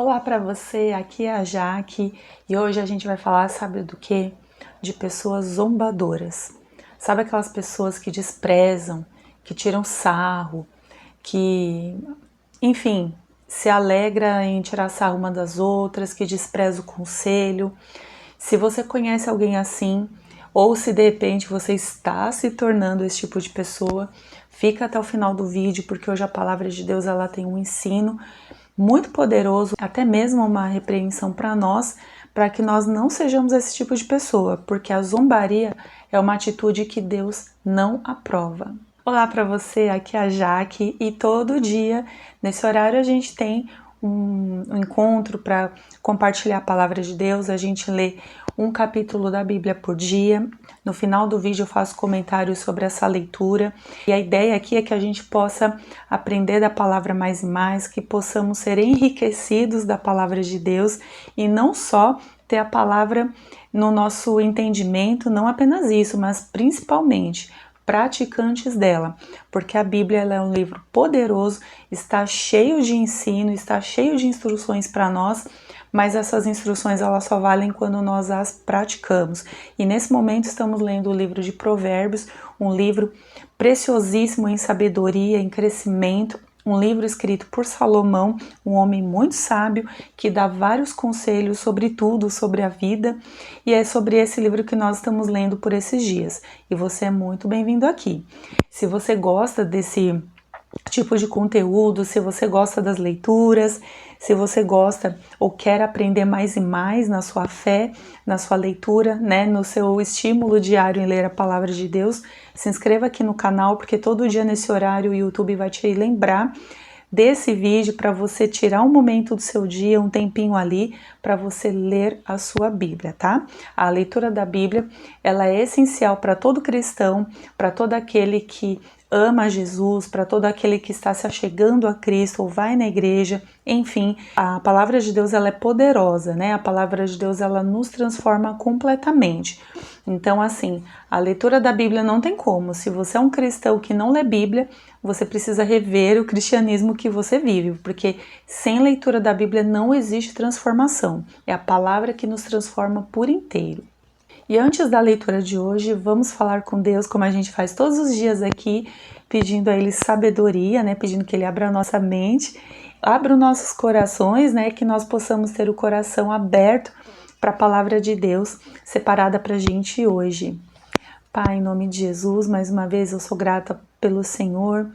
Olá para você, aqui é a Jaque e hoje a gente vai falar, sabe do quê? De pessoas zombadoras. Sabe aquelas pessoas que desprezam, que tiram sarro, que, enfim, se alegra em tirar sarro uma das outras, que despreza o conselho. Se você conhece alguém assim, ou se de repente você está se tornando esse tipo de pessoa, fica até o final do vídeo, porque hoje a palavra de Deus ela tem um ensino muito poderoso, até mesmo uma repreensão para nós, para que nós não sejamos esse tipo de pessoa, porque a zombaria é uma atitude que Deus não aprova. Olá para você, aqui é a Jaque e todo dia, nesse horário, a gente tem um encontro para compartilhar a palavra de Deus, a gente lê um capítulo da Bíblia por dia. No final do vídeo eu faço comentários sobre essa leitura e a ideia aqui é que a gente possa aprender da palavra mais e mais, que possamos ser enriquecidos da palavra de Deus e não só ter a palavra no nosso entendimento, não apenas isso, mas principalmente praticantes dela, porque a Bíblia ela é um livro poderoso, está cheio de ensino, está cheio de instruções para nós, mas essas instruções elas só valem quando nós as praticamos. E nesse momento estamos lendo o livro de Provérbios, um livro preciosíssimo em sabedoria, em crescimento, um livro escrito por Salomão, um homem muito sábio que dá vários conselhos sobre tudo, sobre a vida, e é sobre esse livro que nós estamos lendo por esses dias. E você é muito bem-vindo aqui. Se você gosta desse tipo de conteúdo, se você gosta das leituras, se você gosta ou quer aprender mais e mais na sua fé, na sua leitura, né, no seu estímulo diário em ler a palavra de Deus, se inscreva aqui no canal, porque todo dia nesse horário o YouTube vai te lembrar desse vídeo para você tirar um momento do seu dia, um tempinho ali, para você ler a sua Bíblia, tá? A leitura da Bíblia, ela é essencial para todo cristão, para todo aquele que ama Jesus, para todo aquele que está se achegando a Cristo ou vai na igreja, enfim, a palavra de Deus ela é poderosa, né? A palavra de Deus ela nos transforma completamente. Então, assim, a leitura da Bíblia não tem como. Se você é um cristão que não lê Bíblia, você precisa rever o cristianismo que você vive, porque sem leitura da Bíblia não existe transformação. É a palavra que nos transforma por inteiro. E antes da leitura de hoje, vamos falar com Deus, como a gente faz todos os dias aqui, pedindo a Ele sabedoria, né? Pedindo que Ele abra a nossa mente, abra os nossos corações, né? Que nós possamos ter o coração aberto para a palavra de Deus separada para a gente hoje. Pai, em nome de Jesus, mais uma vez eu sou grata pelo Senhor,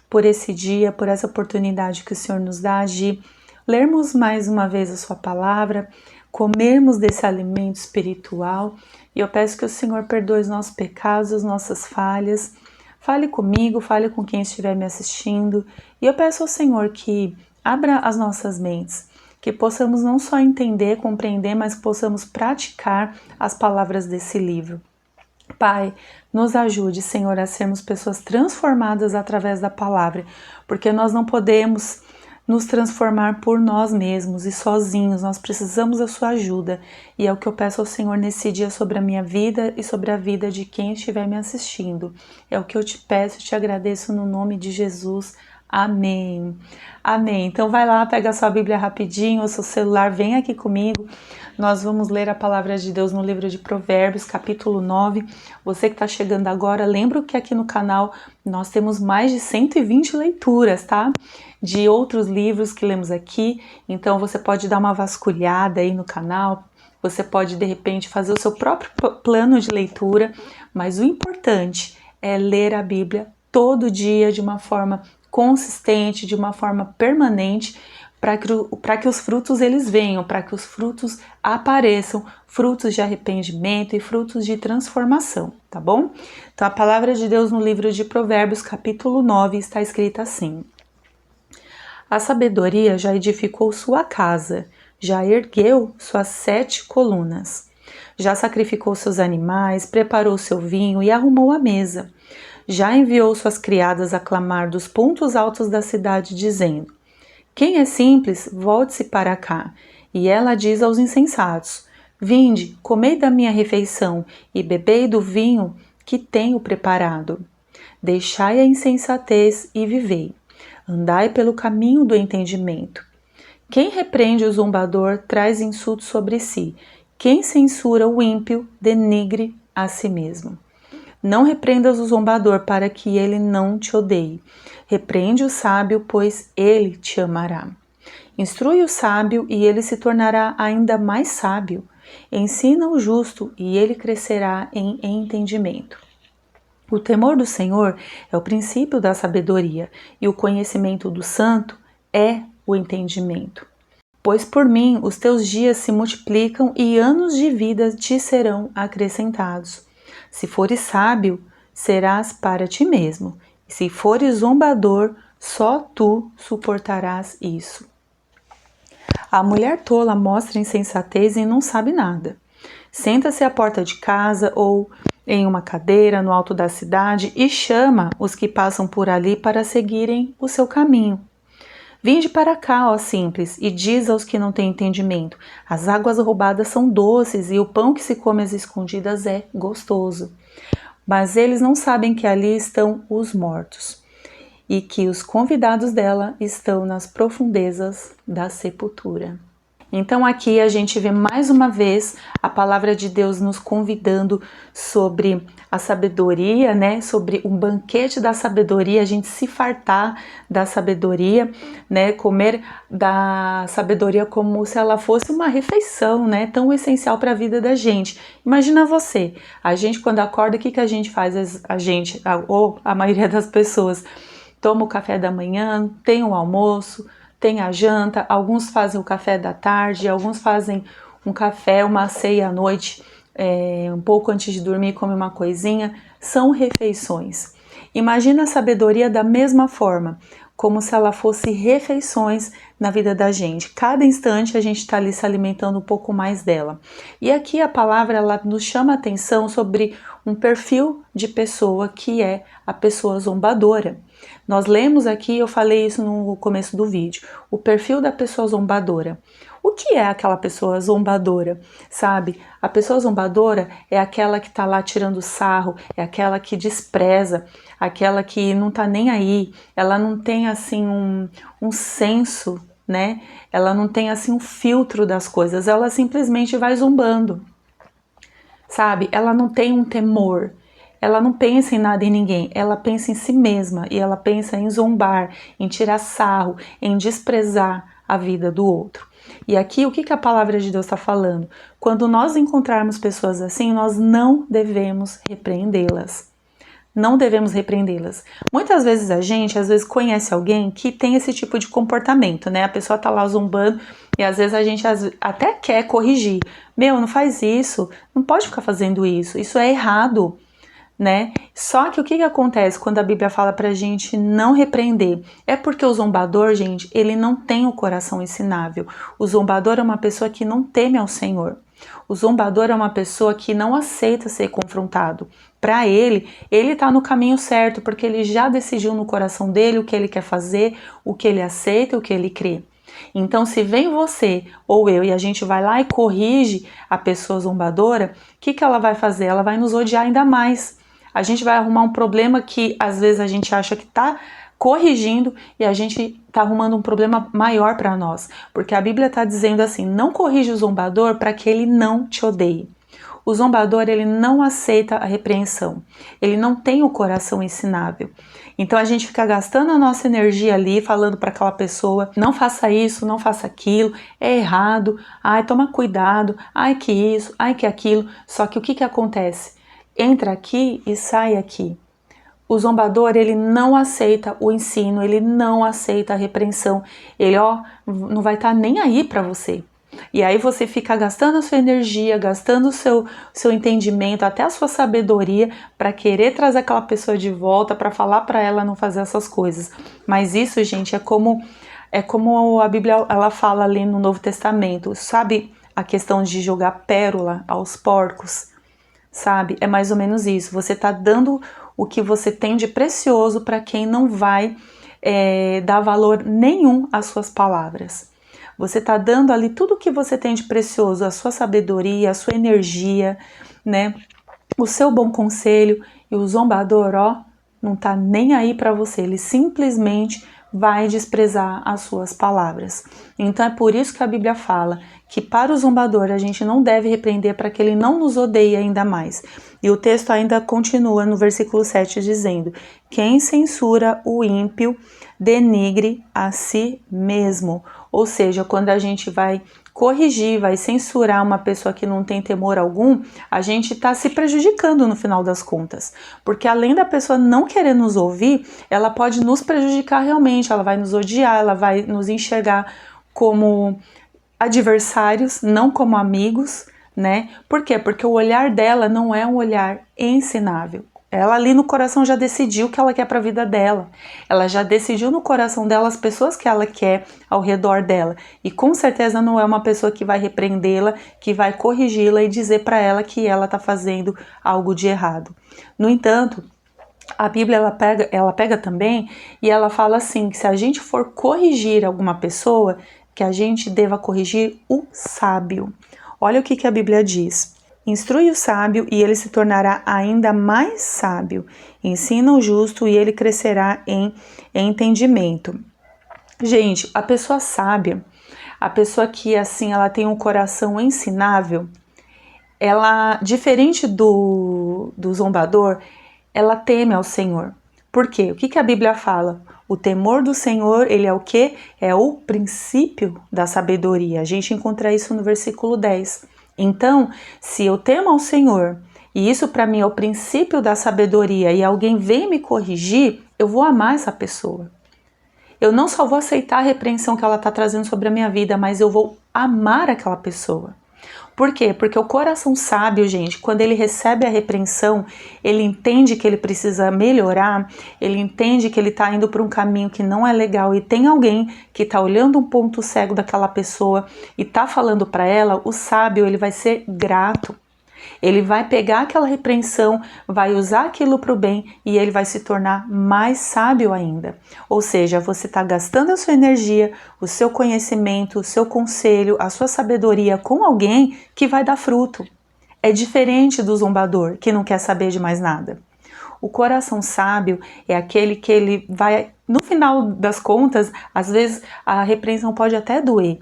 por esse dia, por essa oportunidade que o Senhor nos dá de lermos mais uma vez a sua palavra, comermos desse alimento espiritual. E eu peço que o Senhor perdoe os nossos pecados, as nossas falhas. Fale comigo, fale com quem estiver me assistindo. E eu peço ao Senhor que abra as nossas mentes, que possamos não só entender, compreender, mas que possamos praticar as palavras desse livro. Pai, nos ajude, Senhor, a sermos pessoas transformadas através da palavra, porque nós não podemos nos transformar por nós mesmos e sozinhos, nós precisamos da sua ajuda. E é o que eu peço ao Senhor nesse dia sobre a minha vida e sobre a vida de quem estiver me assistindo. É o que eu te peço e te agradeço no nome de Jesus. Amém. Amém. Então vai lá, pega a sua Bíblia rapidinho, o seu celular, vem aqui comigo. Nós vamos ler a palavra de Deus no livro de Provérbios, capítulo 9. Você que está chegando agora, lembra que aqui no canal nós temos mais de 120 leituras, tá? De outros livros que lemos aqui. Então você pode dar uma vasculhada aí no canal. Você pode, de repente, fazer o seu próprio plano de leitura. Mas o importante é ler a Bíblia todo dia de uma forma consistente, de uma forma permanente, para que os frutos eles venham, para que os frutos apareçam, frutos de arrependimento e frutos de transformação, tá bom? Então a palavra de Deus no livro de Provérbios, capítulo 9, está escrita assim: A sabedoria já edificou sua casa, já ergueu suas 7 colunas, já sacrificou seus animais, preparou seu vinho e arrumou a mesa. Já enviou suas criadas a clamar dos pontos altos da cidade, dizendo: Quem é simples, volte-se para cá. E ela diz aos insensatos: Vinde, comei da minha refeição e bebei do vinho que tenho preparado. Deixai a insensatez e vivei. Andai pelo caminho do entendimento. Quem repreende o zombador traz insulto sobre si. Quem censura o ímpio denigre a si mesmo. Não repreendas o zombador para que ele não te odeie. Repreende o sábio, pois ele te amará. Instrui o sábio e ele se tornará ainda mais sábio. Ensina o justo e ele crescerá em entendimento. O temor do Senhor é o princípio da sabedoria e o conhecimento do santo é o entendimento. Pois por mim os teus dias se multiplicam e anos de vida te serão acrescentados. Se fores sábio, serás para ti mesmo, e se fores zombador, só tu suportarás isso. A mulher tola mostra insensatez e não sabe nada. Senta-se à porta de casa ou em uma cadeira no alto da cidade e chama os que passam por ali para seguirem o seu caminho. Vinde para cá, ó simples, e diz aos que não têm entendimento: as águas roubadas são doces e o pão que se come às escondidas é gostoso. Mas eles não sabem que ali estão os mortos e que os convidados dela estão nas profundezas da sepultura. Então aqui a gente vê mais uma vez a palavra de Deus nos convidando sobre a sabedoria, né? Sobre um banquete da sabedoria, a gente se fartar da sabedoria, né? Comer da sabedoria como se ela fosse uma refeição, né? Tão essencial para a vida da gente. Imagina você, a gente quando acorda, o que a gente faz? Ou a maioria das pessoas, toma o café da manhã, tem o almoço, tem a janta, alguns fazem o café da tarde, alguns fazem um café, uma ceia à noite, um pouco antes de dormir, come uma coisinha. São refeições. Imagina a sabedoria da mesma forma, como se ela fosse refeições na vida da gente. Cada instante a gente está ali se alimentando um pouco mais dela. E aqui a palavra ela nos chama a atenção sobre um perfil de pessoa que é a pessoa zombadora. Nós lemos aqui, eu falei isso no começo do vídeo, o perfil da pessoa zombadora. O que é aquela pessoa zombadora, sabe? A pessoa zombadora é aquela que tá lá tirando sarro, é aquela que despreza, aquela que não tá nem aí, ela não tem assim um senso, né? Ela não tem assim um filtro das coisas, ela simplesmente vai zombando, sabe? Ela não tem um temor. Ela não pensa em nada e ninguém, ela pensa em si mesma e ela pensa em zombar, em tirar sarro, em desprezar a vida do outro. E aqui o que a palavra de Deus está falando? Quando nós encontrarmos pessoas assim, nós não devemos repreendê-las. Não devemos repreendê-las. Muitas vezes a gente, conhece alguém que tem esse tipo de comportamento, né? A pessoa tá lá zombando e às vezes a gente até quer corrigir. Meu, não faz isso, não pode ficar fazendo isso, isso é errado. Né? Só que o que acontece quando a Bíblia fala pra gente não repreender? É porque o zombador, gente, ele não tem o coração ensinável. O zombador é uma pessoa que não teme ao Senhor. O zombador é uma pessoa que não aceita ser confrontado. Para ele tá no caminho certo, porque ele já decidiu no coração dele o que ele quer fazer, o que ele aceita, o que ele crê. Então, se vem você ou eu e a gente vai lá e corrige a pessoa zombadora, o que ela vai fazer? Ela vai nos odiar ainda mais. A gente vai arrumar um problema que às vezes a gente acha que está corrigindo e a gente está arrumando um problema maior para nós. Porque a Bíblia está dizendo assim, não corrige o zombador para que ele não te odeie. O zombador, ele não aceita a repreensão. Ele não tem o coração ensinável. Então a gente fica gastando a nossa energia ali, falando para aquela pessoa, não faça isso, não faça aquilo, é errado, ai, toma cuidado, ai que isso, ai que aquilo. Só que o que acontece? Entra aqui e sai aqui. O zombador, ele não aceita o ensino, ele não aceita a repreensão. Ele, não vai estar nem aí para você. E aí você fica gastando a sua energia, gastando o seu entendimento, até a sua sabedoria para querer trazer aquela pessoa de volta, para falar para ela não fazer essas coisas. Mas isso, gente, é como a Bíblia ela fala ali no Novo Testamento. Sabe a questão de jogar pérola aos porcos? Sabe? É mais ou menos isso. Você está dando o que você tem de precioso para quem não vai dar valor nenhum às suas palavras. Você está dando ali tudo o que você tem de precioso, a sua sabedoria, a sua energia, né? O seu bom conselho. E o zombador, não tá nem aí para você. Ele simplesmente vai desprezar as suas palavras. Então é por isso que a Bíblia fala que para o zombador a gente não deve repreender para que ele não nos odeie ainda mais. E o texto ainda continua no versículo 7 dizendo: quem censura o ímpio denigre a si mesmo. Ou seja, quando a gente vai corrigir, vai censurar uma pessoa que não tem temor algum, a gente está se prejudicando no final das contas. Porque além da pessoa não querer nos ouvir, ela pode nos prejudicar realmente, ela vai nos odiar, ela vai nos enxergar como adversários, não como amigos, né? Por quê? Porque o olhar dela não é um olhar ensinável. Ela ali no coração já decidiu o que ela quer para a vida dela. Ela já decidiu no coração dela as pessoas que ela quer ao redor dela. E com certeza não é uma pessoa que vai repreendê-la, que vai corrigi-la e dizer para ela que ela está fazendo algo de errado. No entanto, a Bíblia ela pega também e ela fala assim, que se a gente for corrigir alguma pessoa, que a gente deva corrigir o sábio. Olha o que a Bíblia diz. Instrui o sábio e ele se tornará ainda mais sábio. Ensina o justo e ele crescerá em entendimento. Gente, a pessoa sábia, a pessoa que assim ela tem um coração ensinável, ela, diferente do zombador, ela teme ao Senhor. Por quê? O que a Bíblia fala? O temor do Senhor, ele é o quê? É o princípio da sabedoria. A gente encontra isso no versículo 10. Então, se eu temo ao Senhor, e isso para mim é o princípio da sabedoria, e alguém vem me corrigir, eu vou amar essa pessoa. Eu não só vou aceitar a repreensão que ela está trazendo sobre a minha vida, mas eu vou amar aquela pessoa. Por quê? Porque o coração sábio, gente, quando ele recebe a repreensão, ele entende que ele precisa melhorar, ele entende que ele está indo por um caminho que não é legal e tem alguém que está olhando um ponto cego daquela pessoa e está falando para ela, o sábio ele vai ser grato. Ele vai pegar aquela repreensão, vai usar aquilo para o bem e ele vai se tornar mais sábio ainda. Ou seja, você está gastando a sua energia, o seu conhecimento, o seu conselho, a sua sabedoria com alguém que vai dar fruto. É diferente do zombador, que não quer saber de mais nada. O coração sábio é aquele que ele vai, no final das contas, às vezes a repreensão pode até doer.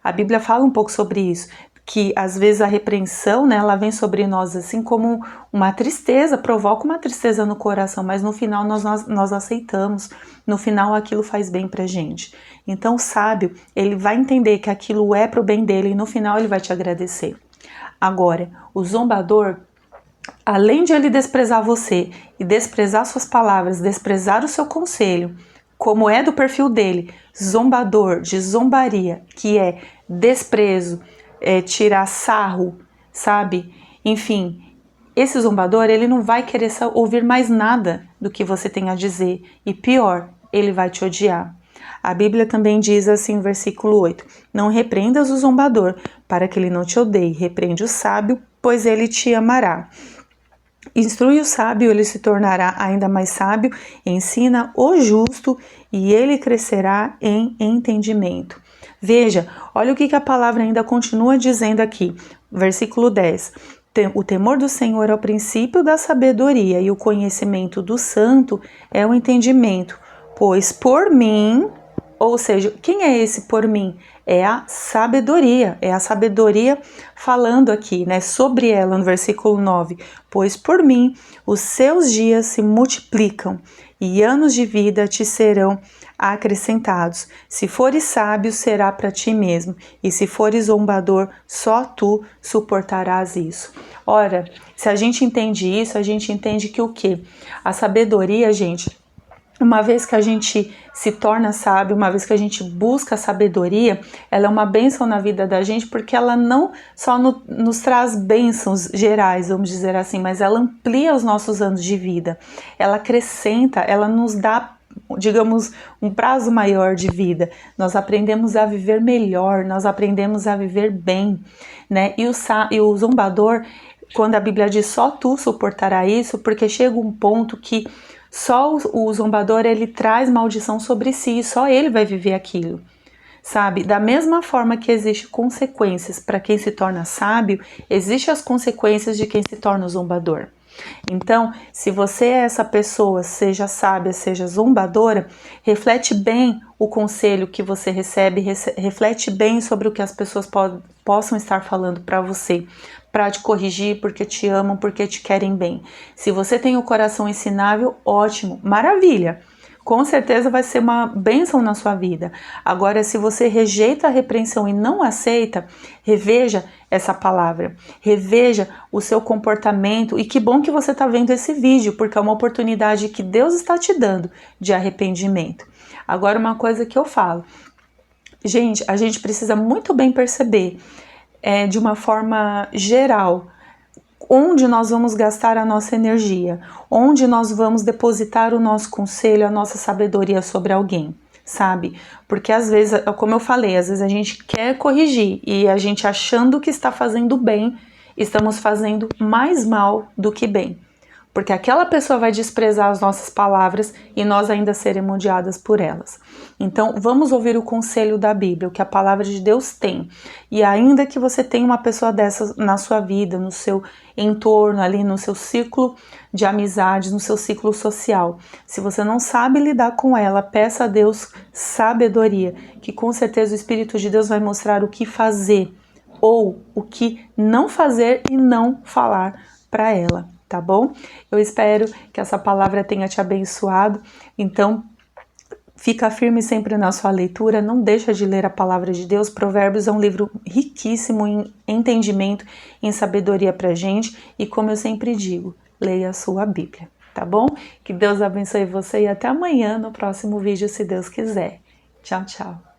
A Bíblia fala um pouco sobre isso, que às vezes a repreensão, né, ela vem sobre nós assim como uma tristeza, provoca uma tristeza no coração, mas no final nós aceitamos, no final aquilo faz bem pra gente. Então o sábio, ele vai entender que aquilo é pro bem dele e no final ele vai te agradecer. Agora, o zombador, além de ele desprezar você e desprezar suas palavras, desprezar o seu conselho, como é do perfil dele, zombador, de zombaria, que é desprezo, tirar sarro, sabe? Enfim, esse zombador, ele não vai querer ouvir mais nada do que você tem a dizer. E pior, ele vai te odiar. A Bíblia também diz assim, versículo 8, não repreendas o zombador, para que ele não te odeie. Repreende o sábio, pois ele te amará. Instrui o sábio, ele se tornará ainda mais sábio. Ensina o justo e ele crescerá em entendimento. Veja, olha o que a palavra ainda continua dizendo aqui, versículo 10. O temor do Senhor é o princípio da sabedoria e o conhecimento do santo é o entendimento. Pois por mim, ou seja, quem é esse por mim? É a sabedoria falando aqui, né, sobre ela no versículo 9. Pois por mim os seus dias se multiplicam e anos de vida te serão acrescentados. Se fores sábio, será para ti mesmo, e se fores zombador, só tu suportarás isso. Ora, se a gente entende isso, a gente entende que o quê? A sabedoria, gente, uma vez que a gente se torna sábio, uma vez que a gente busca a sabedoria, ela é uma bênção na vida da gente, porque ela não só nos traz bênçãos gerais, vamos dizer assim, mas ela amplia os nossos anos de vida, ela acrescenta, ela nos dá, digamos, um prazo maior de vida. Nós aprendemos a viver melhor, nós aprendemos a viver bem, né? E o zombador, quando a Bíblia diz só tu suportará isso, porque chega um ponto que só o zombador, ele traz maldição sobre si, só ele vai viver aquilo, sabe? Da mesma forma que existem consequências para quem se torna sábio, existem as consequências de quem se torna zombador. Então, se você é essa pessoa, seja sábia, seja zombadora, reflete bem o conselho que você recebe, reflete bem sobre o que as pessoas possam estar falando para você, para te corrigir, porque te amam, porque te querem bem. Se você tem o coração ensinável, ótimo, maravilha. Com certeza vai ser uma bênção na sua vida. Agora, se você rejeita a repreensão e não aceita, reveja essa palavra, reveja o seu comportamento. E que bom que você está vendo esse vídeo, porque é uma oportunidade que Deus está te dando de arrependimento. Agora, uma coisa que eu falo, gente, a gente precisa muito bem perceber, de uma forma geral, onde nós vamos gastar a nossa energia, onde nós vamos depositar o nosso conselho, a nossa sabedoria sobre alguém, sabe? Porque às vezes, como eu falei, às vezes a gente quer corrigir e a gente achando que está fazendo bem, estamos fazendo mais mal do que bem. Porque aquela pessoa vai desprezar as nossas palavras e nós ainda seremos odiadas por elas. Então, vamos ouvir o conselho da Bíblia, o que a palavra de Deus tem. E ainda que você tenha uma pessoa dessas na sua vida, no seu entorno, ali no seu ciclo de amizades, no seu ciclo social, se você não sabe lidar com ela, peça a Deus sabedoria, que com certeza o Espírito de Deus vai mostrar o que fazer ou o que não fazer e não falar para ela. Tá bom? Eu espero que essa palavra tenha te abençoado. Então, fica firme sempre na sua leitura, não deixa de ler a palavra de Deus. Provérbios é um livro riquíssimo em entendimento, em sabedoria pra gente. E como eu sempre digo, leia a sua Bíblia, tá bom? Que Deus abençoe você e até amanhã no próximo vídeo, se Deus quiser. Tchau, tchau.